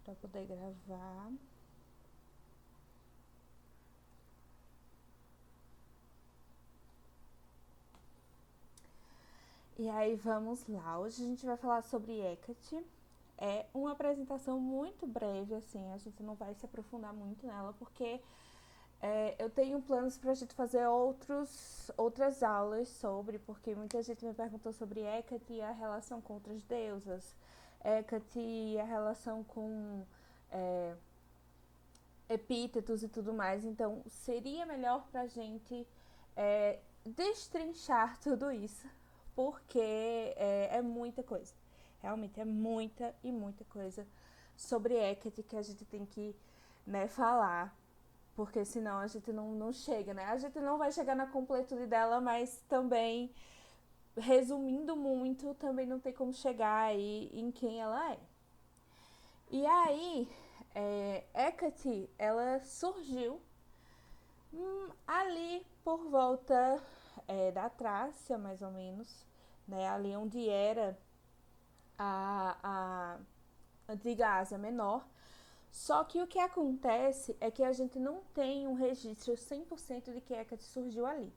para poder gravar. E aí vamos lá, hoje a gente vai falar sobre Hecate. É uma apresentação muito breve, assim, a gente não vai se aprofundar muito nela, porque eu tenho planos para a gente fazer outras aulas sobre, porque muita gente me perguntou sobre Hecate e a relação com outras deusas, Hecate e a relação com epítetos e tudo mais, então seria melhor para a gente destrinchar tudo isso, porque é muita coisa, realmente é muita e muita coisa sobre Hecate que a gente tem que, né, falar, porque senão a gente não chega, né? A gente não vai chegar na completude dela, mas também, resumindo muito, também não tem como chegar aí em quem ela é. E aí, Hecate, ela surgiu ali por volta da Trácia, mais ou menos, né? Ali onde era a antiga Ásia Menor. Só que o que acontece é que a gente não tem um registro 100% de que Hecate surgiu ali.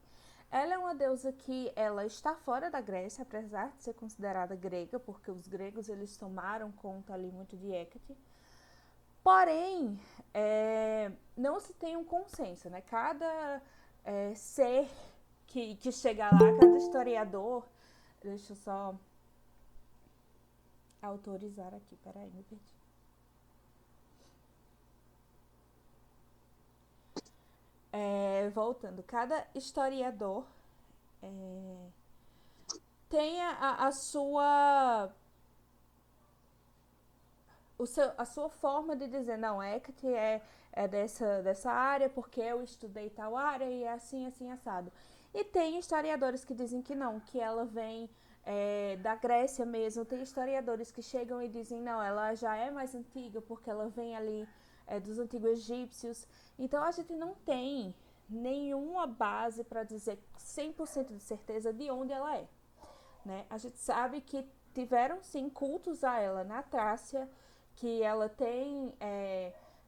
Ela é uma deusa que ela está fora da Grécia, apesar de ser considerada grega, porque os gregos eles tomaram conta ali muito de Hecate. Porém, não se tem um consenso, né? Cada ser que chega lá, cada historiador. Deixa eu só autorizar aqui, peraí, me perdi. Voltando, cada historiador tem a sua a sua forma de dizer, não, Hecate é dessa área porque eu estudei tal área e é assim, assim, assado. E tem historiadores que dizem que não, que ela vem da Grécia mesmo. Tem historiadores que chegam e dizem, não, ela já é mais antiga porque ela vem ali dos antigos egípcios. Então a gente não tem nenhuma base para dizer 100% de certeza de onde ela é. Né? A gente sabe que tiveram sim cultos a ela na Trácia, que ela tem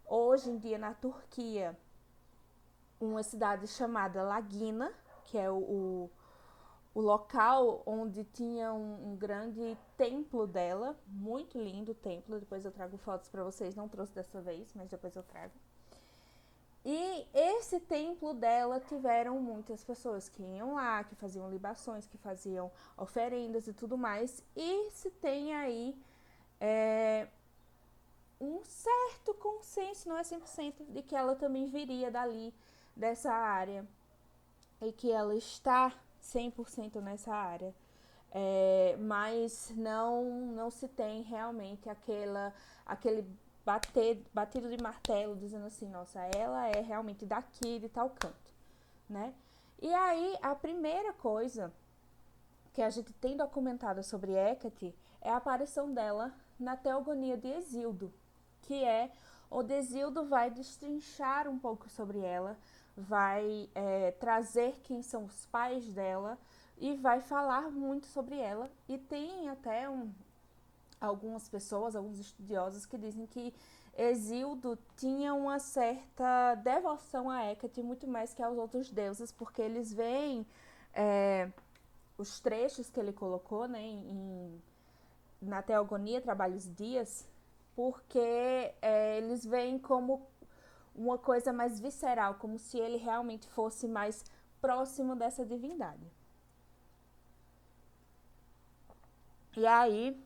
hoje em dia na Turquia uma cidade chamada Lagina, que é o local onde tinha um grande templo dela, muito lindo o templo, depois eu trago fotos para vocês, não trouxe dessa vez, mas depois eu trago. E esse templo dela tiveram muitas pessoas que iam lá, que faziam libações, que faziam oferendas e tudo mais. E se tem aí um certo consenso, não é 100%, de que ela também viria dali, dessa área. E que ela está 100% nessa área. Mas não se tem realmente aquele batido de martelo dizendo assim, nossa, ela é realmente daqui, de tal canto, né? E aí, a primeira coisa que a gente tem documentado sobre Hecate é a aparição dela na Teogonia de Hesíodo, que é onde Hesíodo vai destrinchar um pouco sobre ela, vai trazer quem são os pais dela e vai falar muito sobre ela. E tem até algumas pessoas, alguns estudiosos que dizem que Hesíodo tinha uma certa devoção a Hecate, muito mais que aos outros deuses, porque eles veem os trechos que ele colocou, né, na Teogonia, Trabalhos Dias, porque eles veem como uma coisa mais visceral, como se ele realmente fosse mais próximo dessa divindade. E aí,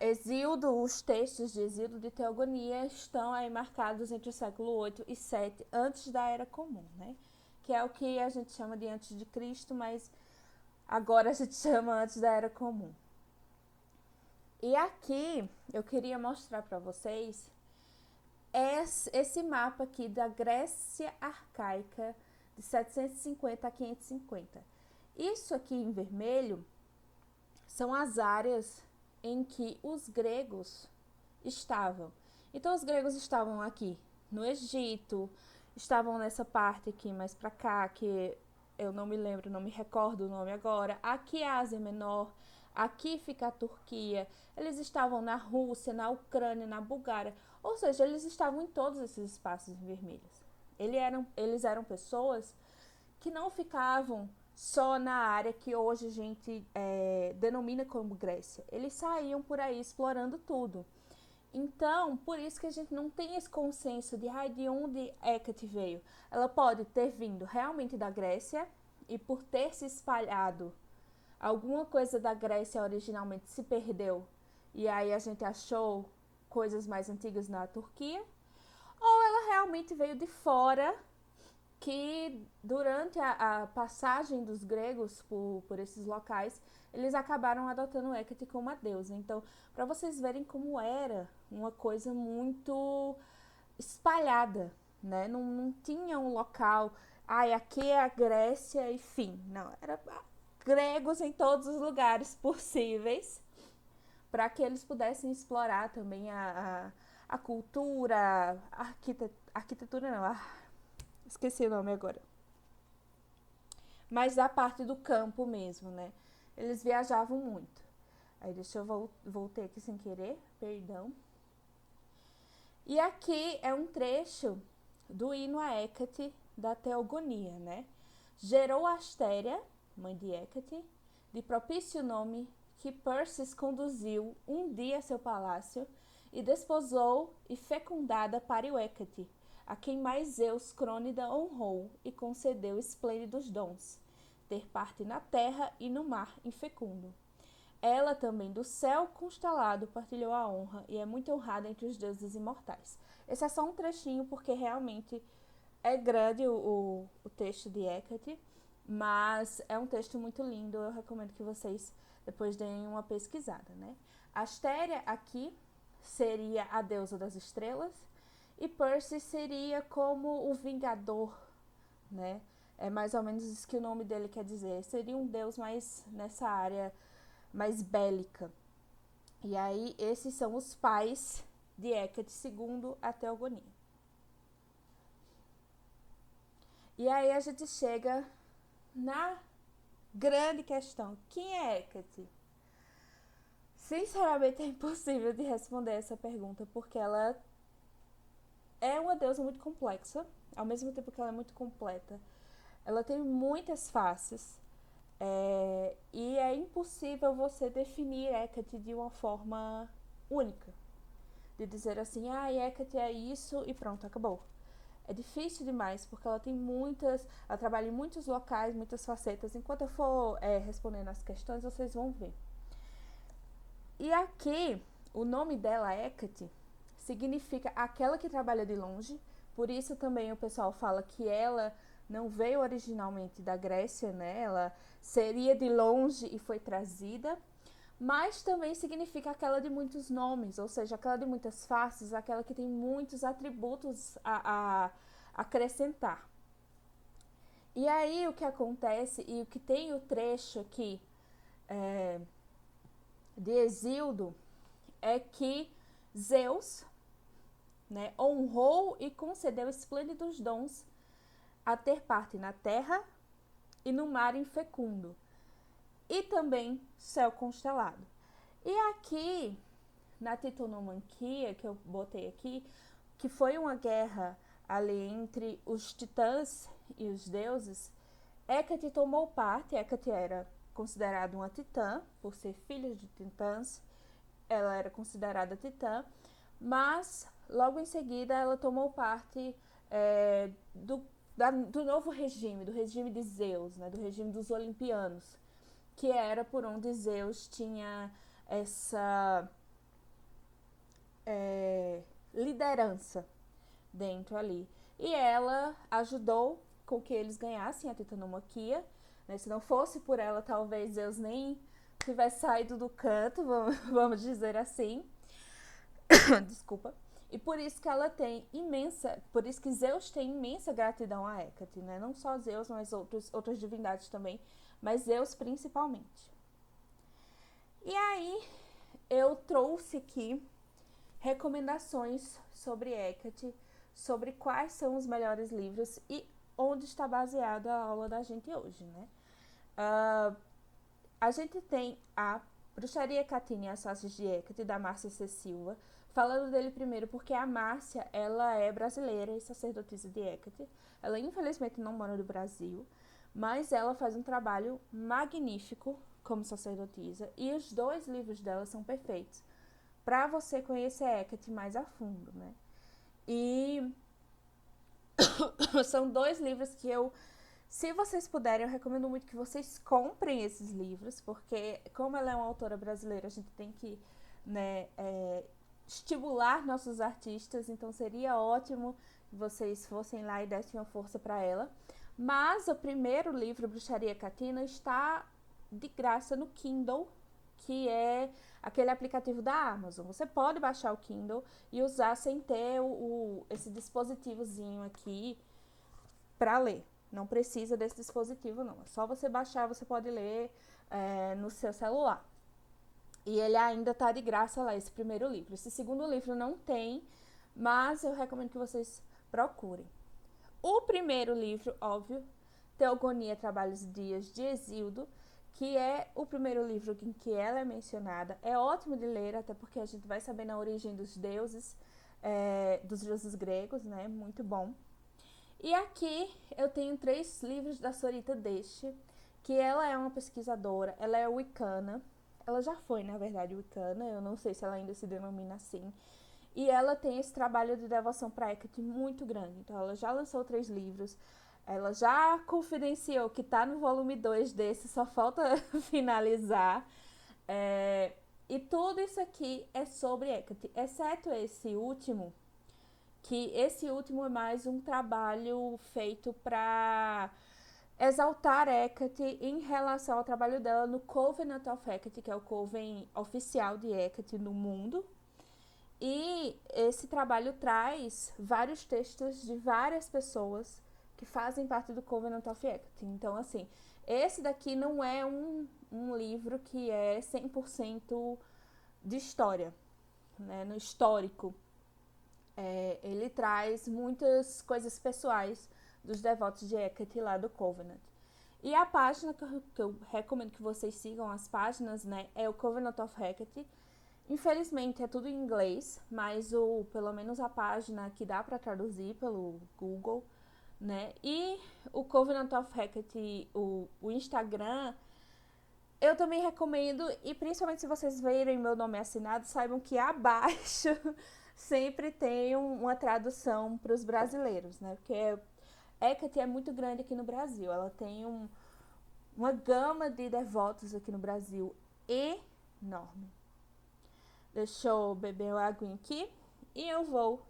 Hesíodo, os textos de Hesíodo de Teogonia estão aí marcados entre o século 8 e 7 antes da Era Comum, né? Que é o que a gente chama de antes de Cristo, mas agora a gente chama antes da Era Comum. E aqui eu queria mostrar para vocês esse mapa aqui da Grécia Arcaica de 750 a 550. Isso aqui em vermelho são as áreas em que os gregos estavam. Então os gregos estavam aqui no Egito, estavam nessa parte aqui mais para cá, que eu não me lembro, não me recordo o nome agora. Aqui é a Ásia Menor, aqui fica a Turquia, eles estavam na Rússia, na Ucrânia, na Bulgária, ou seja, eles estavam em todos esses espaços vermelhos. Eles eram pessoas que não ficavam só na área que hoje a gente denomina como Grécia. Eles saíam por aí explorando tudo. Então, por isso que a gente não tem esse consenso de onde Hecate veio. Ela pode ter vindo realmente da Grécia e por ter se espalhado, alguma coisa da Grécia originalmente se perdeu e aí a gente achou coisas mais antigas na Turquia, ou ela realmente veio de fora, que durante a passagem dos gregos por esses locais, eles acabaram adotando Hecate como a deusa. Então, para vocês verem como era uma coisa muito espalhada, né? Não tinha um local, aqui é a Grécia e fim. Não, era gregos em todos os lugares possíveis, para que eles pudessem explorar também a cultura, a arquitetura não, esqueci o nome agora. Mas a parte do campo mesmo, né? Eles viajavam muito. Aí deixa eu voltei aqui sem querer, perdão. E aqui é um trecho do hino a Hecate da Teogonia, né? Gerou Astéria, mãe de Hecate, de propício nome, que Perses conduziu um dia a seu palácio e desposou e fecundada para o Hecate, a quem mais Zeus Crônida honrou e concedeu esplêndidos dons, ter parte na terra e no mar infecundo. Ela também do céu constelado partilhou a honra e é muito honrada entre os deuses imortais. Esse é só um trechinho porque realmente é grande o texto de Hecate, mas é um texto muito lindo, eu recomendo que vocês depois deem uma pesquisada, né? Astéria aqui seria a deusa das estrelas e Perse seria como o vingador, né? É mais ou menos isso que o nome dele quer dizer. Seria um deus mais nessa área mais bélica. E aí, esses são os pais de Hecate, segundo a Teogonia. E aí a gente chega na grande questão. Quem é Hecate? Sinceramente, é impossível de responder essa pergunta, porque ela é uma deusa muito complexa, ao mesmo tempo que ela é muito completa. Ela tem muitas faces, e é impossível você definir Hecate de uma forma única. De dizer assim, Hecate é isso e pronto, acabou. É difícil demais, porque ela tem ela trabalha em muitos locais, muitas facetas. Enquanto eu for respondendo as questões, vocês vão ver. E aqui, o nome dela, Hecate, significa aquela que trabalha de longe. Por isso também o pessoal fala que ela não veio originalmente da Grécia, né? Ela seria de longe e foi trazida. Mas também significa aquela de muitos nomes, ou seja, aquela de muitas faces, aquela que tem muitos atributos a acrescentar. E aí o que acontece, e o que tem o trecho aqui de Hesíodo, é que Zeus, né, honrou e concedeu esplêndidos dons a ter parte na terra e no mar infecundo, e também céu constelado. E aqui, na Titanomaquia, que eu botei aqui, que foi uma guerra ali entre os titãs e os deuses, Hecate tomou parte. Hecate era considerada uma titã, por ser filha de titãs, ela era considerada titã, mas logo em seguida ela tomou parte do novo regime, do regime de Zeus, né, do regime dos olimpianos, que era por onde Zeus tinha essa liderança dentro ali. E ela ajudou com que eles ganhassem a titanomaquia, né? Se não fosse por ela, talvez Zeus nem tivesse saído do canto, vamos dizer assim. Desculpa. E por isso que ela tem por isso que Zeus tem imensa gratidão a Hecate, né? Não só Zeus, mas outras divindades também, mas Zeus principalmente. E aí eu trouxe aqui recomendações sobre Hecate, sobre quais são os melhores livros e onde está baseada a aula da gente hoje, né? A gente tem a Bruxaria, Catina e as Faces de Hecate, da Márcia C. Silva. Falando dele primeiro porque a Márcia, ela é brasileira e sacerdotisa de Hecate. Ela infelizmente não mora no Brasil, mas ela faz um trabalho magnífico como sacerdotisa e os 2 livros dela são perfeitos para você conhecer Hecate mais a fundo, né? E são 2 livros que se vocês puderem, eu recomendo muito que vocês comprem esses livros, porque como ela é uma autora brasileira, a gente tem que, né, estimular nossos artistas, então seria ótimo que vocês fossem lá e dessem uma força para ela. Mas o primeiro livro, Bruxaria Catina, está de graça no Kindle, que é aquele aplicativo da Amazon. Você pode baixar o Kindle e usar sem ter esse dispositivozinho aqui para ler. Não precisa desse dispositivo, não. É só você baixar, você pode ler no seu celular. E ele ainda tá de graça lá, esse primeiro livro. Esse segundo livro não tem, mas eu recomendo que vocês procurem. O primeiro livro, óbvio, Teogonia, Trabalhos e Dias, de Hesíodo, que é o primeiro livro em que ela é mencionada. É ótimo de ler, até porque a gente vai saber na origem dos deuses gregos, né? Muito bom. E aqui eu tenho 3 livros da Sorita Deste, que ela é uma pesquisadora, ela é wicana, ela já foi, na verdade, wicana, eu não sei se ela ainda se denomina assim, e ela tem esse trabalho de devoção para Hecate muito grande, então ela já lançou 3 livros, ela já confidenciou que tá no volume 2 desse, só falta finalizar, e tudo isso aqui é sobre Hecate, exceto esse último, que esse último é mais um trabalho feito para exaltar Hecate em relação ao trabalho dela no Covenant of Hecate, que é o coven oficial de Hecate no mundo. E esse trabalho traz vários textos de várias pessoas que fazem parte do Covenant of Hecate. Então, assim, esse daqui não é um livro que é 100% de história, né, no histórico. Ele traz muitas coisas pessoais dos devotos de Hecate lá do Covenant. E a página que eu recomendo que vocês sigam, as páginas, né, é o Covenant of Hecate. Infelizmente é tudo em inglês, mas pelo menos a página que dá para traduzir pelo Google, né? E o Covenant of Hecate, o Instagram, eu também recomendo, e principalmente se vocês verem meu nome assinado, saibam que abaixo sempre tem uma tradução para os brasileiros, né? Porque Hecate é muito grande aqui no Brasil, ela tem uma gama de devotos aqui no Brasil enorme. Deixa eu beber uma aguinha aqui e eu vou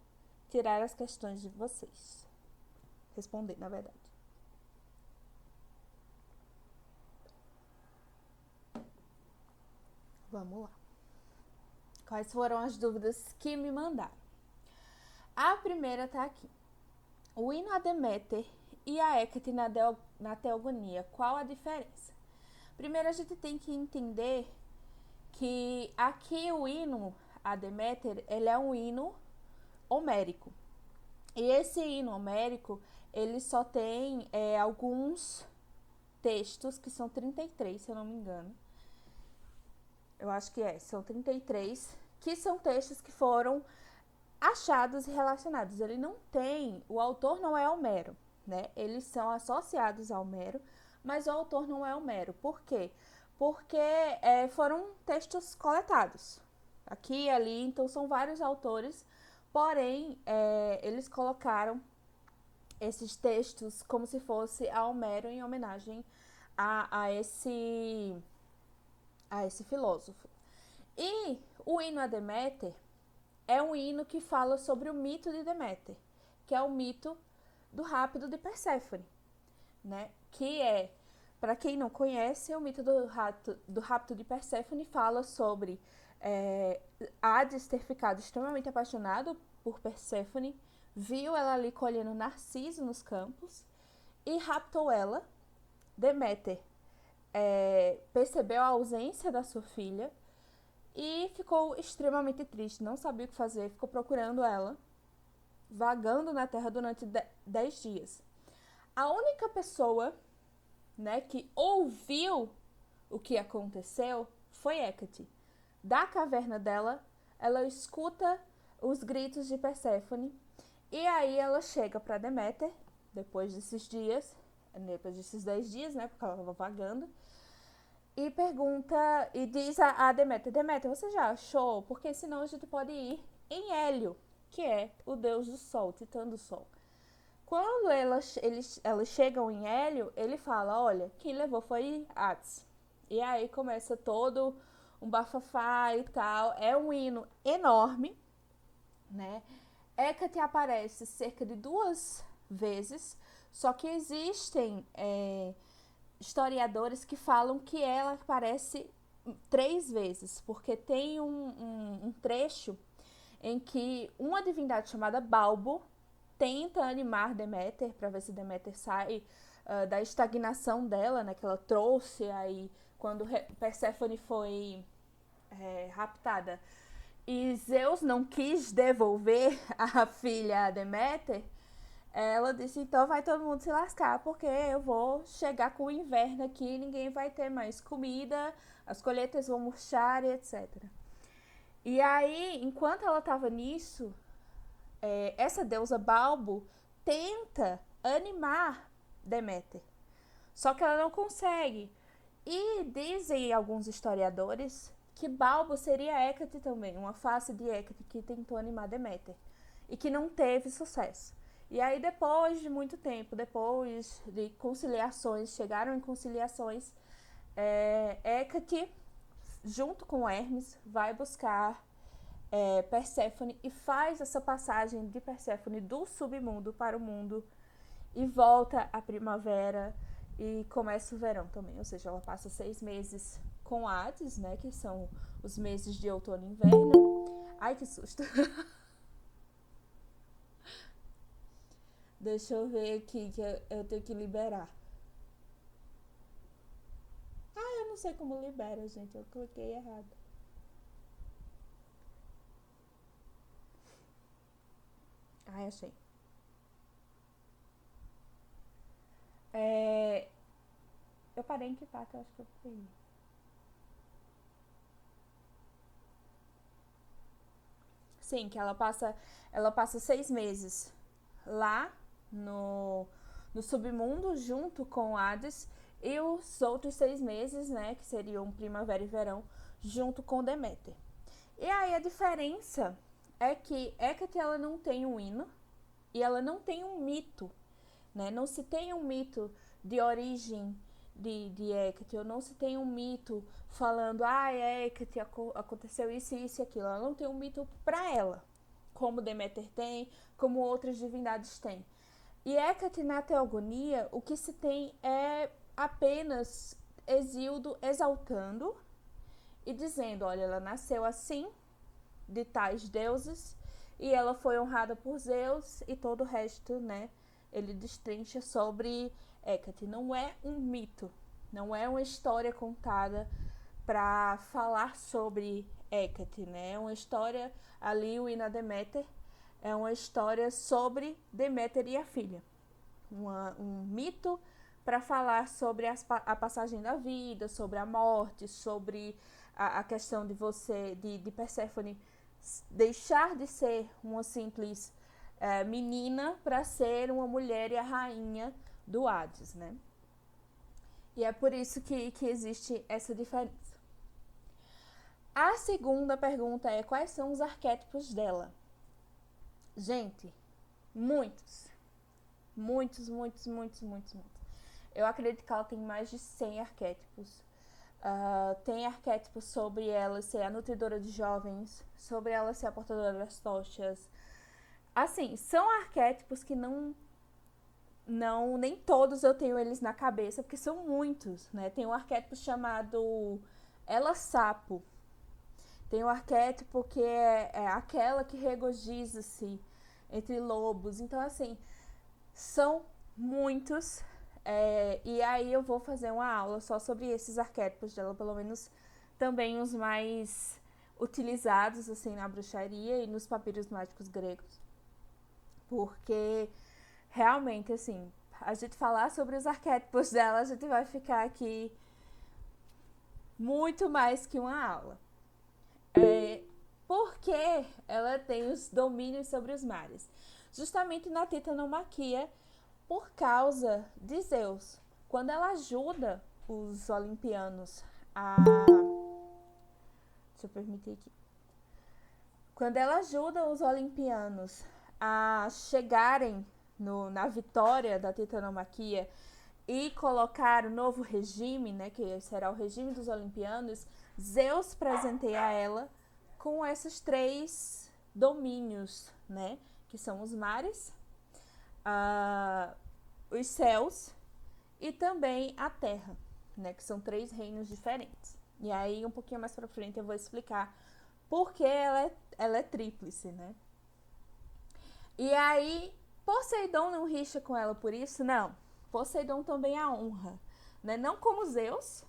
tirar as questões de vocês. Responder, na verdade. Vamos lá. Quais foram as dúvidas que me mandaram? A primeira tá aqui. O hino a Deméter e a Hecate na Teogonia, qual a diferença? Primeiro a gente tem que entender que aqui o hino a Deméter, ele é um hino homérico. E esse hino homérico, ele só tem alguns textos, que são 33, se eu não me engano. Eu acho que são 33, que são textos que foram achados e relacionados. Ele não tem, o autor não é Homero, né? Eles são associados a Homero, mas o autor não é Homero. Por quê? Porque foram textos coletados aqui e ali, então são vários autores, porém eles colocaram esses textos como se fosse a Homero em homenagem a esse filósofo. E o hino a Deméter é um hino que fala sobre o mito de Deméter, que é o mito do rapto de Perséfone, né? Que é, para quem não conhece, o mito do rapto de Perséfone fala sobre Hades ter ficado extremamente apaixonado por Perséfone, viu ela ali colhendo narciso nos campos e raptou ela. Deméter percebeu a ausência da sua filha e ficou extremamente triste, não sabia o que fazer, ficou procurando ela, vagando na terra durante 10 dias. A única pessoa, né, que ouviu o que aconteceu foi Hecate. Da caverna dela, ela escuta os gritos de Perséfone, e aí ela chega para Deméter, depois desses 10 dias, né, porque ela estava vagando, e pergunta, e diz a Deméter, Deméter, você já achou? Porque senão a gente pode ir em Hélio, que é o deus do sol, titã do sol. Quando elas chegam em Hélio, ele fala, olha, quem levou foi Hades. E aí começa todo um bafafá e tal. É um hino enorme, né? Hecate aparece cerca de 2 vezes, só que existem historiadores que falam que ela aparece 3 vezes, porque tem um trecho em que uma divindade chamada Balbo tenta animar Deméter para ver se Deméter sai da estagnação dela, né, que ela trouxe aí quando Perséfone foi raptada. E Zeus não quis devolver a filha a Deméter. Ela disse, então vai todo mundo se lascar, porque eu vou chegar com o inverno aqui, ninguém vai ter mais comida, as colheitas vão murchar e etc. E aí, enquanto ela estava nisso, essa deusa Balbo tenta animar Deméter. Só que ela não consegue. E dizem alguns historiadores que Balbo seria Hecate também, uma face de Hecate que tentou animar Deméter e que não teve sucesso. E aí depois de muito tempo, depois de conciliações, chegaram em conciliações, Hecate, junto com Hermes, vai buscar Perséfone e faz essa passagem de Perséfone do submundo para o mundo e volta a primavera e começa o verão também, ou seja, ela passa 6 meses com Hades, né, que são os meses de outono e inverno. Ai, que susto. Deixa eu ver aqui que eu tenho que liberar. Eu não sei como libera, gente, eu cliquei errado. Ai, achei. Eu parei em que parte? Eu acho que eu perdi. Sim, que ela passa 6 meses lá no submundo junto com Hades e os outros 6 meses, né, que seriam primavera e verão, junto com Deméter. E aí a diferença é que Hecate ela não tem um hino e ela não tem um mito, né? Não se tem um mito de origem de Hecate, ou não se tem um mito falando, Hecate aconteceu isso, isso e aquilo. Ela não tem um mito para ela, como Deméter tem, como outras divindades têm. E Hecate na teogonia, o que se tem é apenas Hesíodo exaltando e dizendo, olha, ela nasceu assim, de tais deuses, e ela foi honrada por Zeus, e todo o resto, né, ele destrincha sobre Hecate. Não é um mito, não é uma história contada para falar sobre Hecate, né? É uma história, ali o hino a Deméter, é uma história sobre Deméter e a filha. Um mito para falar sobre a passagem da vida, sobre a morte, sobre a questão de Perséfone deixar de ser uma simples menina para ser uma mulher e a rainha do Hades, né? E é por isso que existe essa diferença. A segunda pergunta é: quais são os arquétipos dela? Gente, muitos. Muitos, muitos, muitos, muitos, muitos. Eu acredito que ela tem mais de 100 arquétipos. Tem arquétipos sobre ela ser a nutridora de jovens, sobre ela ser a portadora das tochas. Assim, são arquétipos que nem todos eu tenho eles na cabeça, porque são muitos, né? Tem um arquétipo chamado Ela Sapo. Tem um arquétipo que é aquela que regozija-se entre lobos. Então, assim, são muitos. E aí eu vou fazer uma aula só sobre esses arquétipos dela, pelo menos também os mais utilizados assim na bruxaria e nos papiros mágicos gregos. Porque realmente, assim, a gente falar sobre os arquétipos dela, a gente vai ficar aqui muito mais que uma aula. Porque ela tem os domínios sobre os mares. Justamente na titanomaquia, por causa de Zeus. Quando ela ajuda os olimpianos a... Deixa eu permitir aqui. Quando ela ajuda os olimpianos a chegarem na vitória da titanomaquia e colocar o novo regime, né, que será o regime dos olimpianos, Zeus presenteia ela com esses 3 domínios, né, que são os mares, os céus e também a terra, né, que são 3 reinos diferentes. E aí, um pouquinho mais pra frente, eu vou explicar por que ela é tríplice, né. E aí, Poseidon não rixa com ela por isso? Não. Poseidon também a honra, né? Não como Zeus,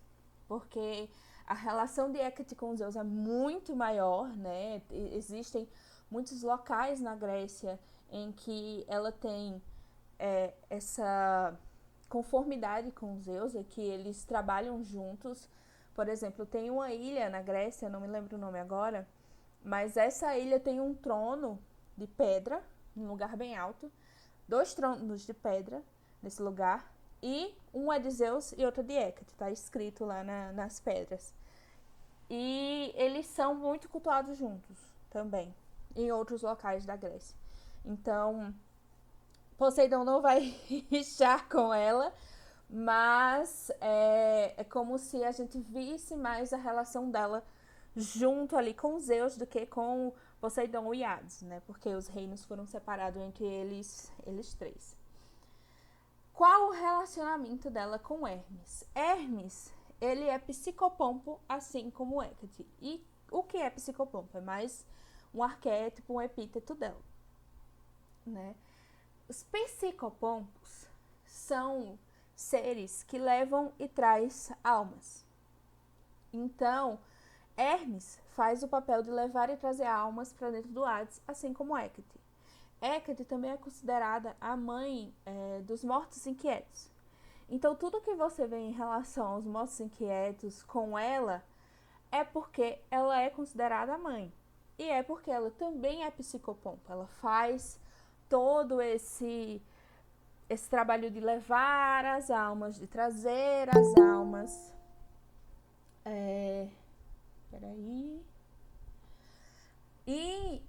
porque a relação de Hécate com Zeus é muito maior, né? Existem muitos locais na Grécia em que ela tem essa conformidade com Zeus, é que eles trabalham juntos. Por exemplo, tem uma ilha na Grécia, não me lembro o nome agora, mas essa ilha tem um trono de pedra, num lugar bem alto, 2 tronos de pedra nesse lugar, e um é de Zeus e outro de Hécate, tá escrito lá nas pedras. E eles são muito cultuados juntos também, em outros locais da Grécia. Então, Poseidon não vai rixar com ela, mas é como se a gente visse mais a relação dela junto ali com Zeus do que com Poseidon e Hades, né? Porque os reinos foram separados entre eles 3. Qual o relacionamento dela com Hermes? Hermes, ele é psicopompo, assim como Hécate. E o que é psicopompo? É mais um arquétipo, um epíteto dela, né? Os psicopompos são seres que levam e traz almas. Então, Hermes faz o papel de levar e trazer almas para dentro do Hades, assim como Hécate. Hécate também é considerada a mãe dos mortos inquietos. Então, tudo que você vê em relação aos mortos inquietos com ela é porque ela é considerada a mãe. E é porque ela também é psicopompa. Ela faz todo esse trabalho de levar as almas, de trazer as almas. Peraí. E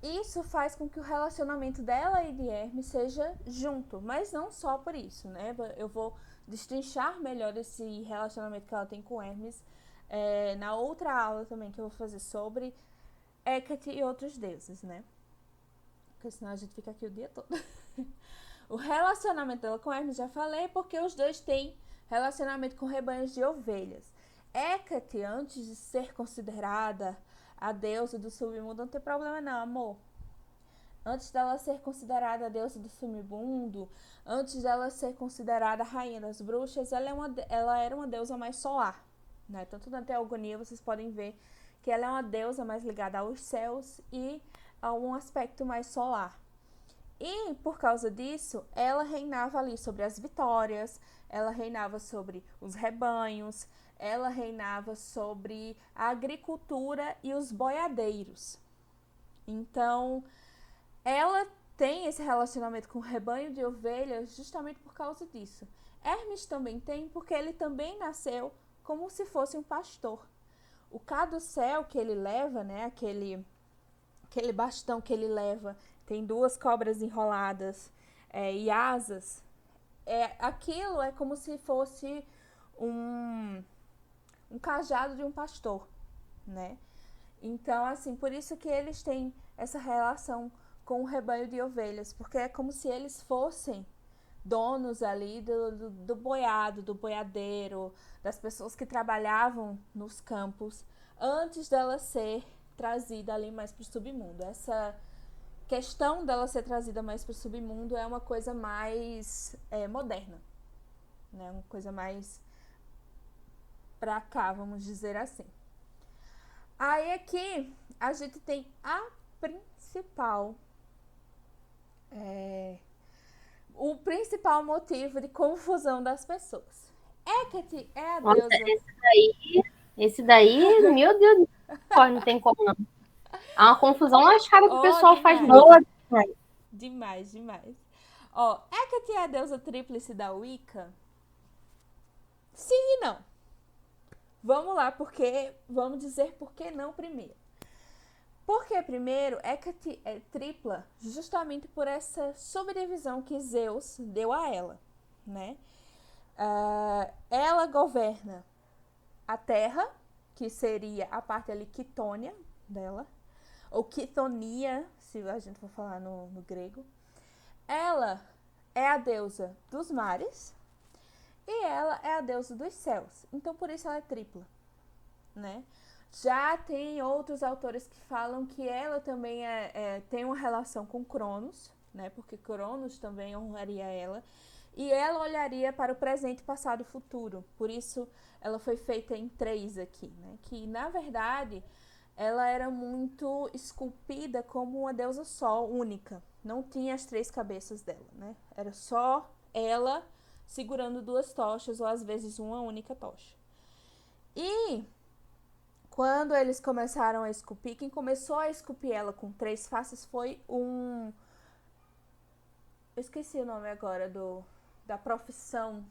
isso faz com que o relacionamento dela e de Hermes seja junto, mas não só por isso, né? Eu vou destrinchar melhor esse relacionamento que ela tem com Hermes na outra aula também que eu vou fazer sobre Hécate e outros deuses, né? Porque senão a gente fica aqui o dia todo. O relacionamento dela com Hermes já falei, porque os dois têm relacionamento com rebanhos de ovelhas. Hécate, antes de ser considerada a deusa do submundo, não tem problema não, amor. Antes dela ser considerada a deusa do submundo, antes dela ser considerada a rainha das bruxas, ela era uma deusa mais solar, né? Tanto na teogonia vocês podem ver que ela é uma deusa mais ligada aos céus e a um aspecto mais solar. E, por causa disso, ela reinava ali sobre as vitórias, ela reinava sobre os rebanhos, ela reinava sobre a agricultura e os boiadeiros. Então, ela tem esse relacionamento com o rebanho de ovelhas justamente por causa disso. Hermes também tem, porque ele também nasceu como se fosse um pastor. O caduceu que ele leva, né, aquele bastão que ele leva, tem 2 cobras enroladas e asas. Aquilo é como se fosse um cajado de um pastor, né? Então, assim, por isso que eles têm essa relação com o rebanho de ovelhas, porque é como se eles fossem donos ali do boiado, do boiadeiro, das pessoas que trabalhavam nos campos, antes dela ser trazida ali mais para o submundo. Essa questão dela ser trazida mais para o submundo é uma coisa mais moderna, né? Uma coisa mais pra cá, vamos dizer assim. Aí aqui a gente tem a principal o principal motivo de confusão das pessoas. Hécate é a Nossa, deusa. essa daí. Esse daí, meu Deus, não tem como não. É uma confusão lascada que o Oh, pessoal faz demais. boa. Demais, demais. Ó, Hecate é a deusa tríplice da Wicca? Sim e não. Vamos lá, porque vamos dizer por que não primeiro. Porque primeiro, Hecate é tripla justamente por essa subdivisão que Zeus deu a ela, né? Ela governa a Terra, que seria a parte ali quitônia dela, ou quitonia, se a gente for falar no grego. Ela é a deusa dos mares e ela é a deusa dos céus. Então, por isso ela é tripla, né? Já tem outros autores que falam que ela também tem uma relação com Cronos, né? Porque Cronos também honraria ela. E ela olharia para o presente, passado e futuro. Por isso ela foi feita em três aqui, né? Que na verdade ela era muito esculpida como uma deusa só, única. Não tinha as três cabeças dela, né? Era só ela segurando duas tochas ou às vezes uma única tocha. E quando eles começaram a esculpir, quem começou a esculpir ela com três faces foi um. Eu esqueci o nome agora da profissão.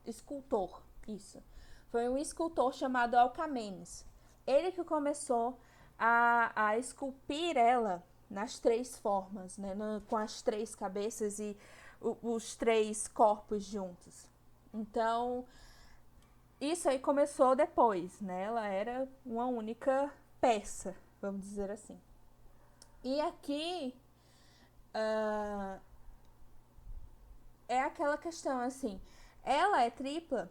Escultor, isso. Foi um escultor chamado Alcamenes. Ele que começou a esculpir ela nas três formas, né? Com as três cabeças e os três corpos juntos. Então, isso aí começou depois, né? Ela era uma única peça, vamos dizer assim. E aqui é aquela questão assim, ela é tripla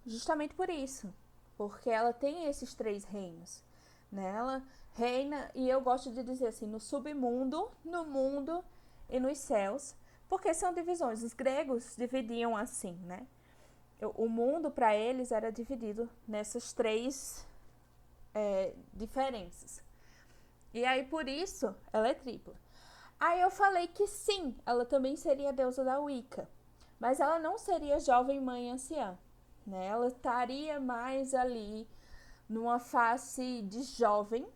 justamente por isso, porque ela tem esses três reinos, né? Ela reina, e eu gosto de dizer assim, no submundo, no mundo e nos céus, porque são divisões. Os gregos dividiam assim, né? O mundo para eles era dividido nessas três diferenças. E aí por isso ela é tripla. Aí eu falei que sim, ela também seria a deusa da Wicca, mas ela não seria jovem mãe anciã, né? Ela estaria mais ali numa face de jovem,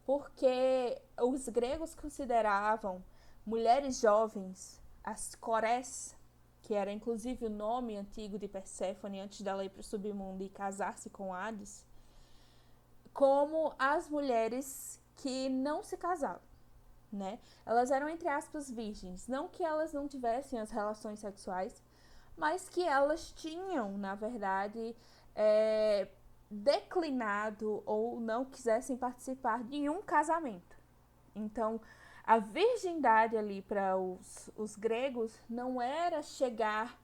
porque os gregos consideravam mulheres jovens, as corés, que era inclusive o nome antigo de Perséfone antes dela ir para o submundo e casar-se com Hades, como as mulheres que não se casavam, né? Elas eram, entre aspas, virgens. Não que elas não tivessem as relações sexuais, mas que elas tinham, na verdade, declinado ou não quisessem participar de nenhum casamento. Então, a virgindade ali para os gregos não era chegar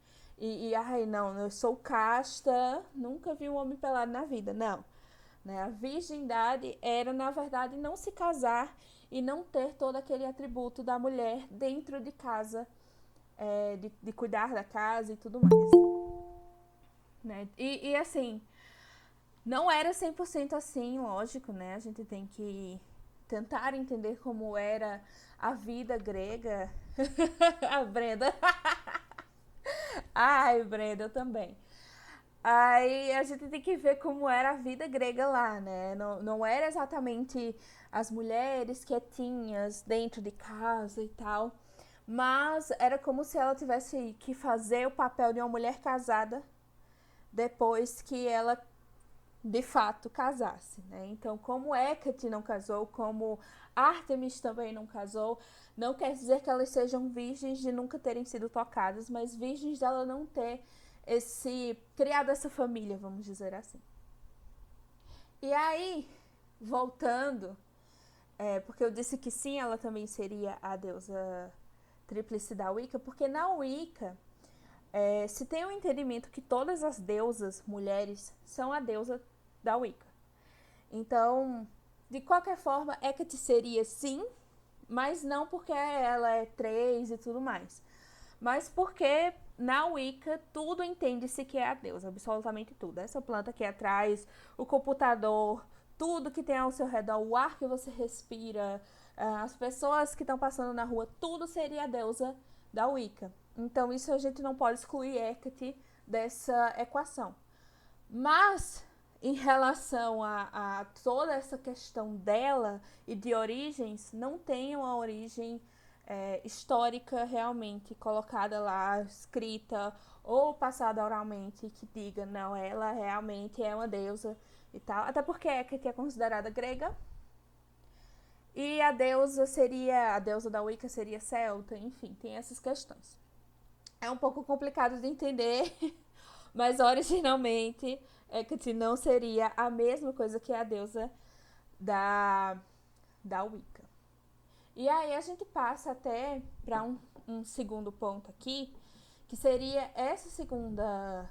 ai, não, eu sou casta, nunca vi um homem pelado na vida. Não. Né? A virgindade era, na verdade, não se casar e não ter todo aquele atributo da mulher dentro de casa, de cuidar da casa e tudo mais. Né? E assim, não era 100% assim, lógico, né? A gente tem que tentar entender como era a vida grega. A Brenda. Ai, Brenda, eu também. Aí a gente tem que ver como era a vida grega lá, né? Não era exatamente as mulheres quietinhas dentro de casa e tal, mas era como se ela tivesse que fazer o papel de uma mulher casada depois que ela de fato casasse, né? Então, como Hecate não casou, como Ártemis também não casou, não quer dizer que elas sejam virgens de nunca terem sido tocadas, mas virgens dela não ter criado essa família, vamos dizer assim. E aí, voltando, porque eu disse que sim, ela também seria a deusa tríplice da Wicca, porque na Wicca se tem um entendimento que todas as deusas mulheres são a deusa da Wicca. Então, de qualquer forma, Hecate seria sim, mas não porque ela é três e tudo mais, mas porque na Wicca tudo entende-se que é a deusa, absolutamente tudo. Essa planta aqui atrás, o computador, tudo que tem ao seu redor, o ar que você respira, as pessoas que estão passando na rua, tudo seria a deusa da Wicca. Então isso a gente não pode excluir Hecate dessa equação. Mas em relação a toda essa questão dela e de origens, não tem uma origem histórica realmente colocada lá, escrita ou passada oralmente que diga, não, ela realmente é uma deusa e tal. Até porque Hecate é considerada grega e a deusa da Wicca seria celta, enfim, tem essas questões. É um pouco complicado de entender, mas originalmente Hecate não seria a mesma coisa que a deusa da, da Wicca. E aí a gente passa até para um segundo ponto aqui, que seria essa segunda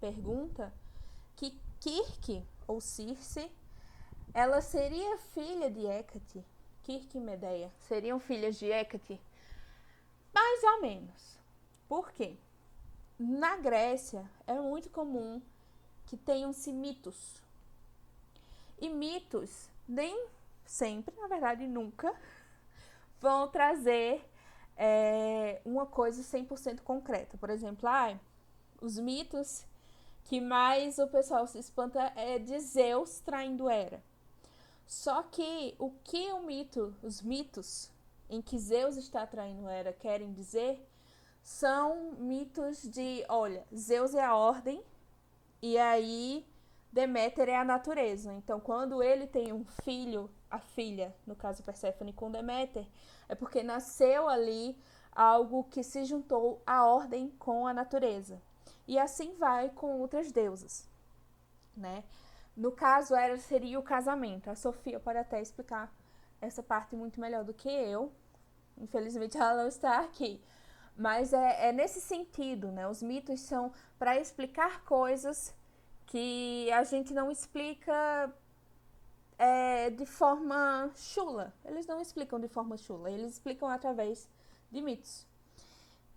pergunta, que Kirke, ou Circe, ela seria filha de Hecate. Kirke e Medeia seriam filhas de Hecate? Mais ou menos. Por quê? Na Grécia é muito comum que tenham-se mitos. E mitos nem sempre, na verdade nunca, vão trazer uma coisa 100% concreta. Por exemplo, os mitos que mais o pessoal se espanta é de Zeus traindo Hera. Só que o que os mitos em que Zeus está traindo Hera querem dizer são mitos de, olha, Zeus é a ordem e aí Deméter é a natureza. Então, quando ele tem um filho, a filha, no caso Perséfone com Deméter, é porque nasceu ali algo que se juntou à ordem com a natureza. E assim vai com outras deusas, né? No caso, seria o casamento. A Sofia pode até explicar essa parte muito melhor do que eu. Infelizmente, ela não está aqui. Mas é nesse sentido, né? Os mitos são para explicar coisas que a gente não explica de forma chula. Eles não explicam de forma chula, eles explicam através de mitos.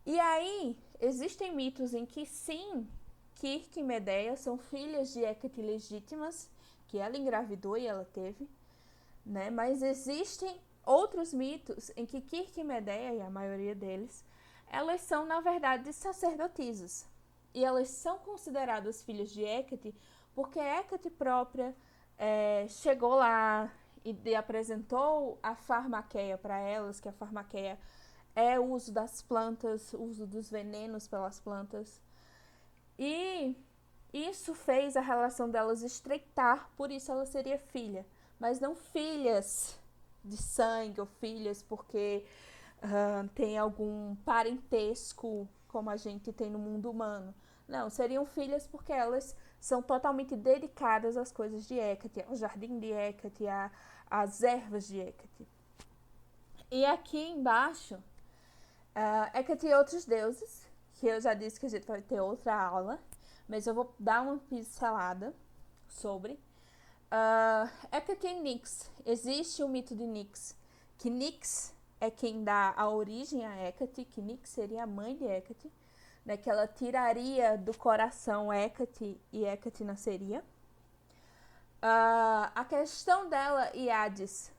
E aí, existem mitos em que sim, Kirke e Medeia são filhas de Hecate legítimas, que ela engravidou e ela teve, né? Mas existem outros mitos em que Kirke e Medeia, e a maioria deles, elas são, na verdade, sacerdotisas. E elas são consideradas filhas de Hecate porque Hecate própria chegou lá e apresentou a farmaqueia para elas, que a farmaqueia é o uso das plantas, o uso dos venenos pelas plantas. E isso fez a relação delas estreitar, por isso ela seria filha. Mas não filhas de sangue ou filhas porque tem algum parentesco como a gente tem no mundo humano. Não, seriam filhas porque elas são totalmente dedicadas às coisas de Hecate, ao jardim de Hecate, às ervas de Hecate. E aqui embaixo, Hecate e outros deuses, que eu já disse que a gente vai ter outra aula, mas eu vou dar uma pincelada sobre. Hecate e Nix. Existe o mito de Nix, que Nix é quem dá a origem a Hecate, que Nix seria a mãe de Hecate, né, que ela tiraria do coração Hecate e Hecate nasceria. A questão dela e Hades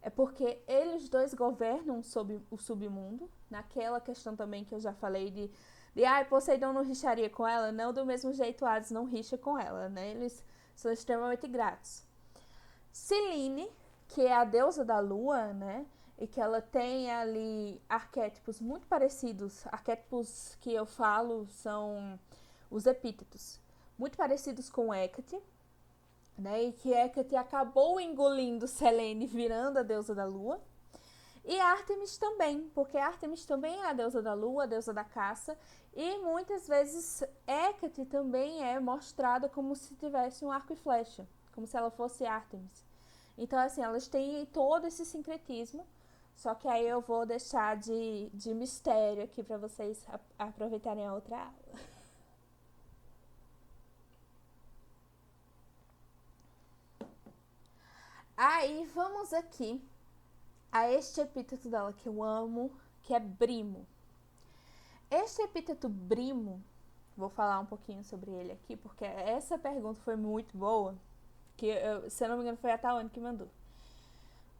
é porque eles dois governam sobre o submundo, naquela questão também que eu já falei de Poseidon não rixaria com ela, não do mesmo jeito Hades não rixa com ela, né? Eles são extremamente gratos. Selene, que é a deusa da lua, né? E que ela tem ali arquétipos muito parecidos. Arquétipos que eu falo são os epítetos, muito parecidos com Hecate, né? E que Hecate acabou engolindo Selene, virando a deusa da lua. E Ártemis também, porque Ártemis também é a deusa da lua, a deusa da caça, e muitas vezes Hecate também é mostrada como se tivesse um arco e flecha, como se ela fosse Ártemis. Então, assim, elas têm todo esse sincretismo, só que aí eu vou deixar de mistério aqui para vocês aproveitarem a outra aula. Aí, vamos aqui a este epíteto dela que eu amo, que é Brimo. Este epíteto Brimo, vou falar um pouquinho sobre ele aqui, porque essa pergunta foi muito boa, que se eu não me engano foi a Tawane que mandou.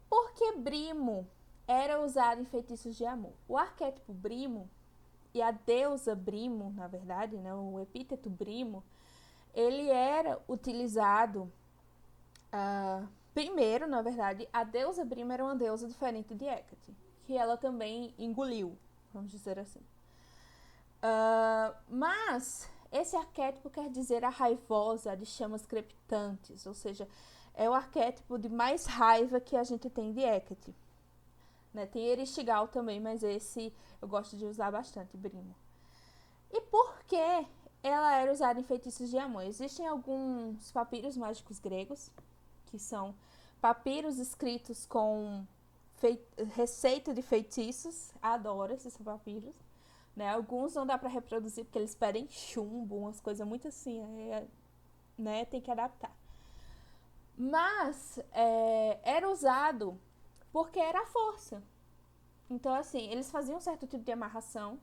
Por que Brimo era usado em feitiços de amor? O arquétipo Brimo e a deusa Brimo, na verdade, né, o epíteto Brimo, ele era utilizado, primeiro, na verdade, a deusa Brima era uma deusa diferente de Hecate, que ela também engoliu, vamos dizer assim. Mas esse arquétipo quer dizer a raivosa, a de chamas crepitantes, ou seja, é o arquétipo de mais raiva que a gente tem de Hecate. Né? Tem Erestigal também, mas esse eu gosto de usar bastante, Brimo. E por que ela era usada em feitiços de amor? Existem alguns papiros mágicos gregos, que são papiros escritos com receita de feitiços. Adoro esses papiros. Né? Alguns não dá para reproduzir porque eles pedem chumbo, umas coisas muito assim, né? Tem que adaptar. Mas era usado porque era a força. Então, assim, eles faziam um certo tipo de amarração.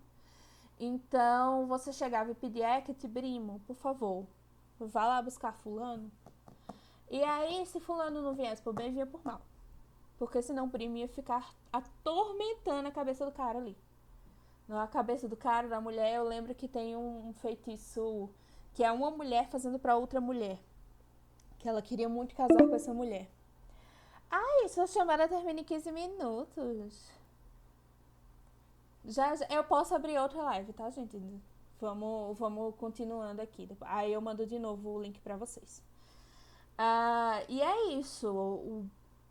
Então, você chegava e pedia, Hecate, Brimo, por favor, vá lá buscar fulano. E aí, se fulano não viesse por bem, vinha por mal. Porque senão o Brimo ia ficar atormentando a cabeça do cara ali. Na cabeça do cara, da mulher, eu lembro que tem um feitiço que é uma mulher fazendo pra outra mulher. Que ela queria muito casar com essa mulher. Ai, sua chamada termina em 15 minutos. Já eu posso abrir outra live, tá, gente? Vamos continuando aqui. Aí eu mando de novo o link pra vocês. E é isso.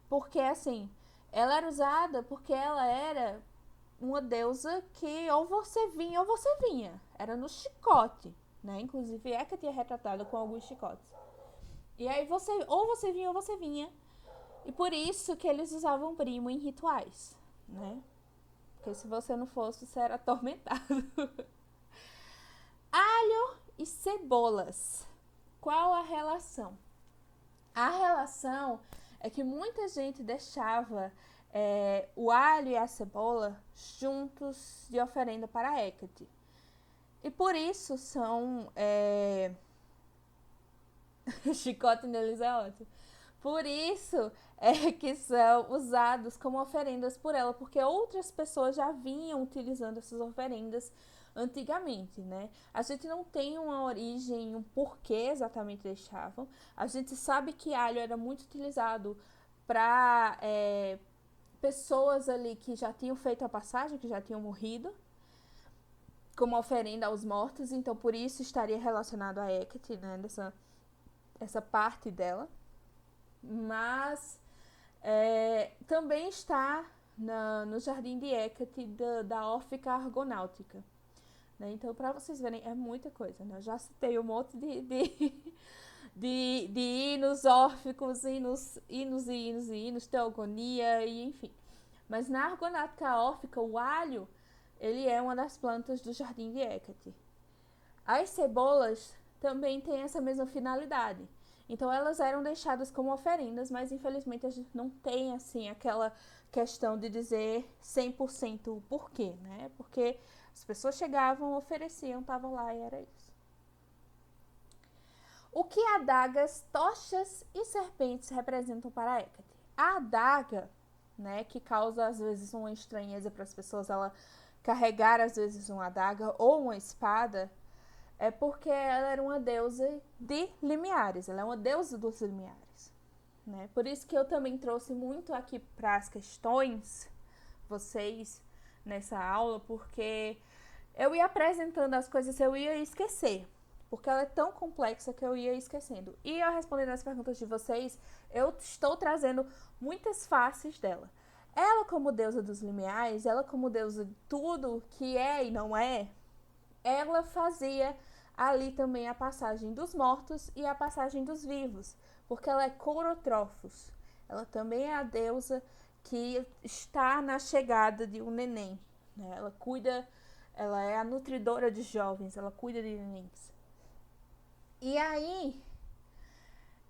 Porque, assim, ela era usada porque ela era uma deusa que ou você vinha ou você vinha. Era no chicote, né? Inclusive, Hecate é retratada com alguns chicotes. E aí ou você vinha ou você vinha. E por isso que eles usavam Brimo em rituais, né? Porque se você não fosse, você era atormentado. Alho e cebolas. Qual a relação? A relação é que muita gente deixava o alho e a cebola juntos de oferenda para Hecate. E por isso são... Chicote neles é ótimo. Por isso é que são usados como oferendas por ela, porque outras pessoas já vinham utilizando essas oferendas antigamente, né? A gente não tem uma origem, um porquê exatamente deixavam. A gente sabe que alho era muito utilizado para pessoas ali que já tinham feito a passagem, que já tinham morrido, como oferenda aos mortos, então por isso estaria relacionado a Hecate, né? Essa parte dela. Mas também está no Jardim de Hecate da Órfica Argonáutica. Né? Então, para vocês verem, é muita coisa. Né? Eu já citei um monte de hinos órficos, hinos, teogonia, e enfim. Mas na Argonáutica órfica, o alho, ele é uma das plantas do Jardim de Hecate. As cebolas também têm essa mesma finalidade. Então elas eram deixadas como oferendas, mas infelizmente a gente não tem assim aquela questão de dizer 100% o porquê, né? Porque as pessoas chegavam, ofereciam, estavam lá e era isso. O que adagas, tochas e serpentes representam para Hecate? A adaga, né, que causa às vezes uma estranheza para as pessoas, ela carregar às vezes uma adaga ou uma espada, é porque ela era uma deusa de limiares, ela é uma deusa dos limiares. Né? Por isso que eu também trouxe muito aqui para as questões, vocês, nessa aula, porque eu ia apresentando as coisas, eu ia esquecer, porque ela é tão complexa que eu ia esquecendo. E eu respondendo as perguntas de vocês, eu estou trazendo muitas faces dela. Ela como deusa dos limiares, ela como deusa de tudo que é e não é, ela fazia ali também a passagem dos mortos e a passagem dos vivos, porque ela é Corotrofos. Ela também é a deusa que está na chegada de um neném. Né? Ela cuida, ela é a nutridora de jovens, ela cuida de nenéns. E aí,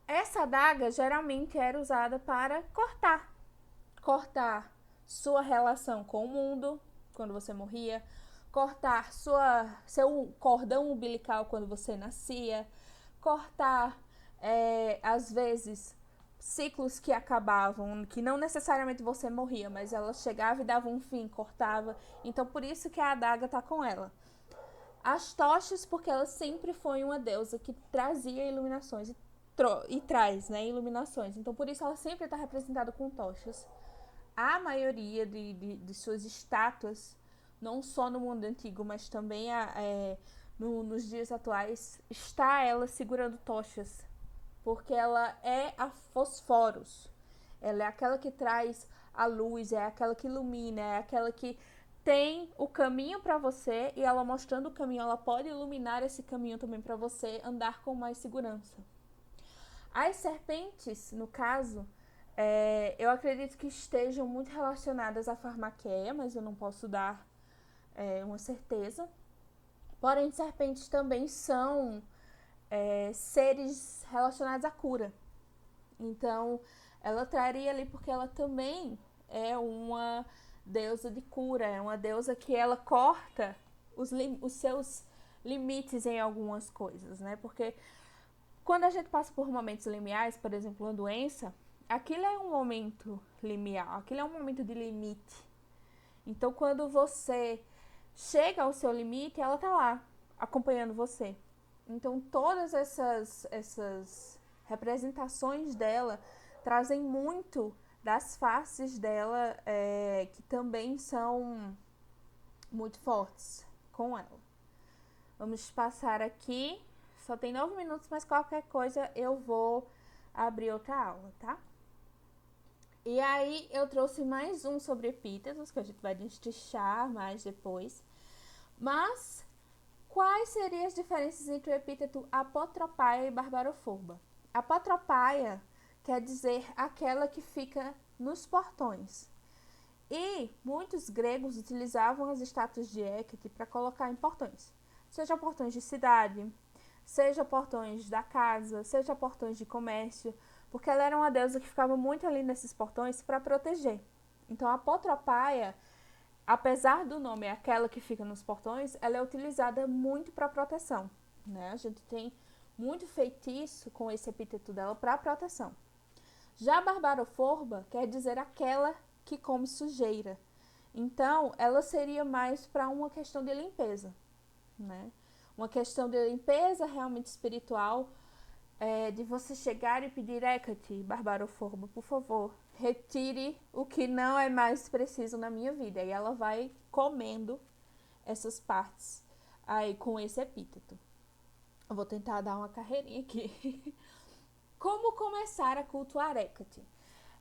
essa adaga geralmente era usada para cortar sua relação com o mundo, quando você morria, cortar seu cordão umbilical quando você nascia, cortar, às vezes, ciclos que acabavam, que não necessariamente você morria, mas ela chegava e dava um fim, cortava. Então, por isso que a adaga está com ela. As tochas, porque ela sempre foi uma deusa que trazia iluminações e traz, né, iluminações. Então, por isso ela sempre está representada com tochas. A maioria de suas estátuas, não só no mundo antigo, mas também nos dias atuais, está ela segurando tochas, porque ela é a Fosforos. Ela é aquela que traz a luz, é aquela que ilumina, é aquela que tem o caminho para você, e ela mostrando o caminho, ela pode iluminar esse caminho também para você andar com mais segurança. As serpentes, no caso, eu acredito que estejam muito relacionadas à farmaqueia, mas eu não posso dar uma certeza. Porém, serpentes também são seres relacionados à cura. Então, ela traria ali porque ela também é uma deusa de cura, é uma deusa que ela corta os seus limites em algumas coisas, né? Porque quando a gente passa por momentos limiares, por exemplo, uma doença, aquilo é um momento limiar, aquilo é um momento de limite. Então, quando você chega ao seu limite, ela tá lá, acompanhando você. Então, todas essas representações dela trazem muito das faces dela, que também são muito fortes com ela. Vamos passar aqui. Só tem 9 minutos, mas qualquer coisa eu vou abrir outra aula, tá? E aí eu trouxe mais um sobre epítetos, que a gente vai destrinchar mais depois. Mas quais seriam as diferenças entre o epíteto apotropaia e barbaroforba? Apotropaia quer dizer aquela que fica nos portões. E muitos gregos utilizavam as estátuas de Hécate para colocar em portões. Seja portões de cidade, seja portões da casa, seja portões de comércio, porque ela era uma deusa que ficava muito ali nesses portões para proteger. Então, a apotropaia, apesar do nome, é aquela que fica nos portões, ela é utilizada muito para proteção, né? A gente tem muito feitiço com esse epíteto dela para proteção. Já a barbaroforba quer dizer aquela que come sujeira. Então, ela seria mais para uma questão de limpeza, né? Uma questão de limpeza realmente espiritual, de você chegar e pedir: Hécate, barbaroforba, por favor, retire o que não é mais preciso na minha vida. E ela vai comendo essas partes aí com esse epíteto. Eu vou tentar dar uma carreirinha aqui. Como começar a cultuar Hécate?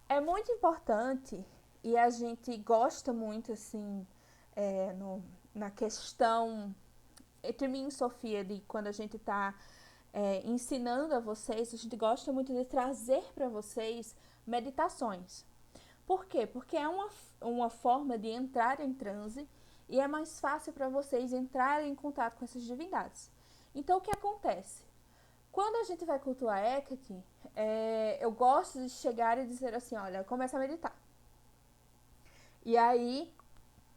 É muito importante, e a gente gosta muito, assim, na questão entre mim e Sofia, de quando a gente está ensinando a vocês, a gente gosta muito de trazer para vocês meditações. Por quê? Porque é uma forma de entrar em transe e é mais fácil para vocês entrarem em contato com essas divindades. Então, o que acontece? Quando a gente vai cultuar Hécate, eu gosto de chegar e dizer assim: olha, começa a meditar. E aí,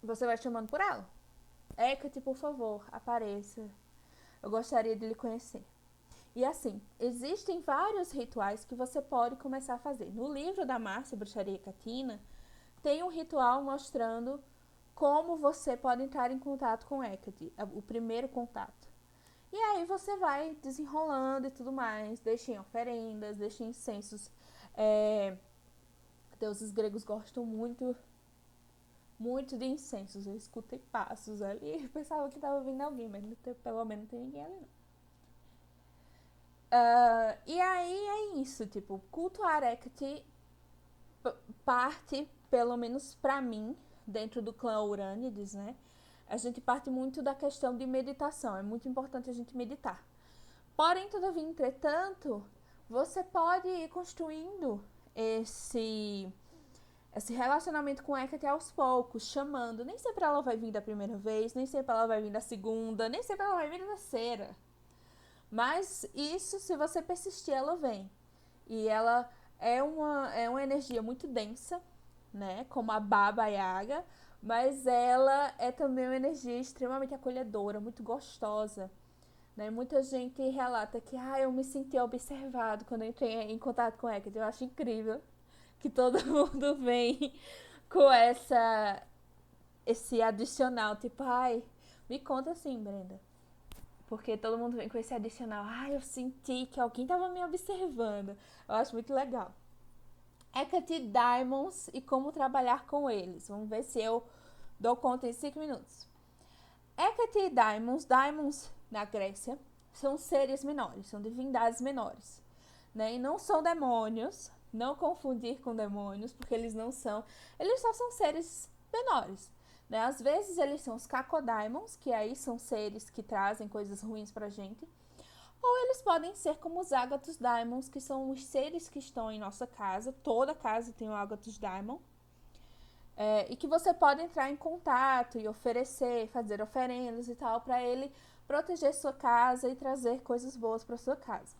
você vai chamando por ela. Hécate, por favor, apareça. Eu gostaria de lhe conhecer. E assim, existem vários rituais que você pode começar a fazer. No livro da Márcia, Bruxaria Hecatina, tem um ritual mostrando como você pode entrar em contato com Hécate, o primeiro contato. E aí você vai desenrolando e tudo mais, deixem oferendas, deixem incensos. Deuses gregos gostam muito de incensos. Eu escutei passos ali, eu pensava que estava vindo alguém, mas pelo menos não tem ninguém ali não. E aí é isso, tipo, cultuar Hécate parte, pelo menos pra mim, dentro do clã Urânides, né? A gente parte muito da questão de meditação. É muito importante a gente meditar. Porém, todavia, entretanto, você pode ir construindo esse relacionamento com Hécate aos poucos, chamando. Nem sempre ela vai vir da primeira vez, nem sempre ela vai vir da segunda, nem sempre ela vai vir da terceira. Mas isso, se você persistir, ela vem. E ela é uma energia muito densa, né? Como a Baba Yaga. Mas ela é também uma energia extremamente acolhedora, muito gostosa. Né? Muita gente relata que eu me senti observado quando eu entrei em contato com Hecate. Eu acho incrível que todo mundo vem com esse adicional. Tipo, me conta assim, Brenda. Porque todo mundo vem com esse adicional. Ah, eu senti que alguém tava me observando. Eu acho muito legal. Hecate Diamonds e como trabalhar com eles. Vamos ver se eu dou conta em 5 minutos. Hecate Diamonds, Diamonds na Grécia, são seres menores, são divindades menores, né? E não são demônios, não confundir com demônios, porque eles não são, eles só são seres menores, né? Às vezes eles são os Cacodiamonds, que aí são seres que trazem coisas ruins pra gente, ou eles podem ser como os Agathos Daimons, que são os seres que estão em nossa casa, toda casa tem o Agathos Daimon, e que você pode entrar em contato e oferecer, fazer oferendas e tal, para ele proteger sua casa e trazer coisas boas para sua casa.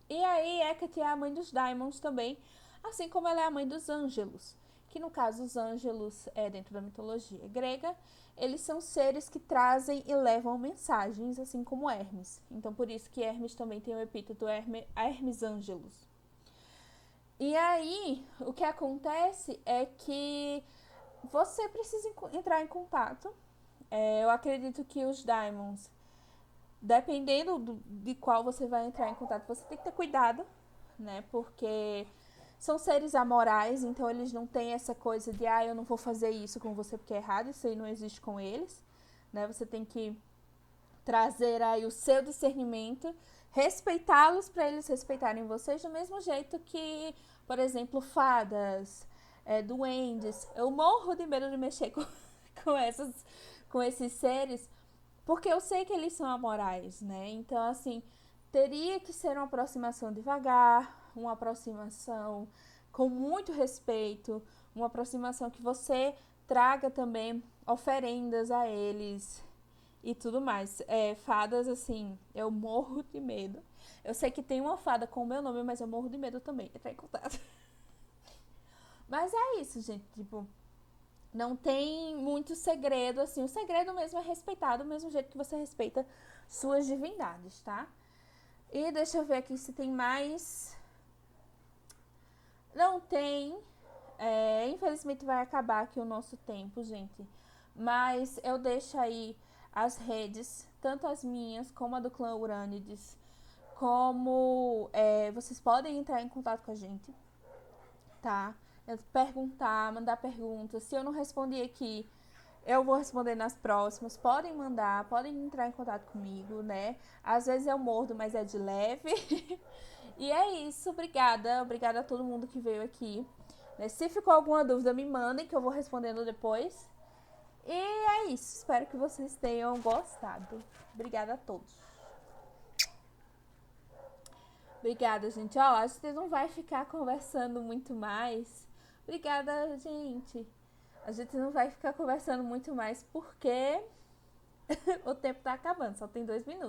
E aí, Hecate é a mãe dos Daimons também, assim como ela é a mãe dos Ângelos, que no caso os Ângelos, dentro da mitologia grega, eles são seres que trazem e levam mensagens, assim como Hermes. Então, por isso que Hermes também tem o epíteto Hermes Ângelos. E aí, o que acontece é que você precisa entrar em contato. Eu acredito que os Diamonds, dependendo de qual você vai entrar em contato, você tem que ter cuidado, né? Porque são seres amorais, então eles não têm essa coisa de eu não vou fazer isso com você porque é errado, isso aí não existe com eles, né? Você tem que trazer aí o seu discernimento, respeitá-los para eles respeitarem vocês do mesmo jeito que, por exemplo, fadas, duendes. Eu morro de medo de mexer com, com esses seres, porque eu sei que eles são amorais, né? Então, assim, teria que ser uma aproximação devagar, uma aproximação com muito respeito, uma aproximação que você traga também oferendas a eles e tudo mais. Fadas, assim, eu morro de medo. Eu sei que tem uma fada com o meu nome, mas eu morro de medo também. Entrar em contato. Mas é isso, gente. Tipo, não tem muito segredo, assim. O segredo mesmo é respeitar do mesmo jeito que você respeita suas divindades, tá? E deixa eu ver aqui se tem mais. Não tem. Infelizmente vai acabar aqui o nosso tempo, gente. Mas eu deixo aí as redes, tanto as minhas como a do clã Urânides, como vocês podem entrar em contato com a gente, tá? Perguntar, mandar perguntas. Se eu não respondi aqui, eu vou responder nas próximas. Podem mandar, podem entrar em contato comigo, né? Às vezes eu mordo, mas é de leve. E é isso, obrigada. Obrigada a todo mundo que veio aqui. Se ficou alguma dúvida, me mandem que eu vou respondendo depois. E é isso, espero que vocês tenham gostado. Obrigada a todos. Obrigada, gente. A gente não vai ficar conversando muito mais. Obrigada, gente. A gente não vai ficar conversando muito mais porque o tempo tá acabando, só tem 2 minutos.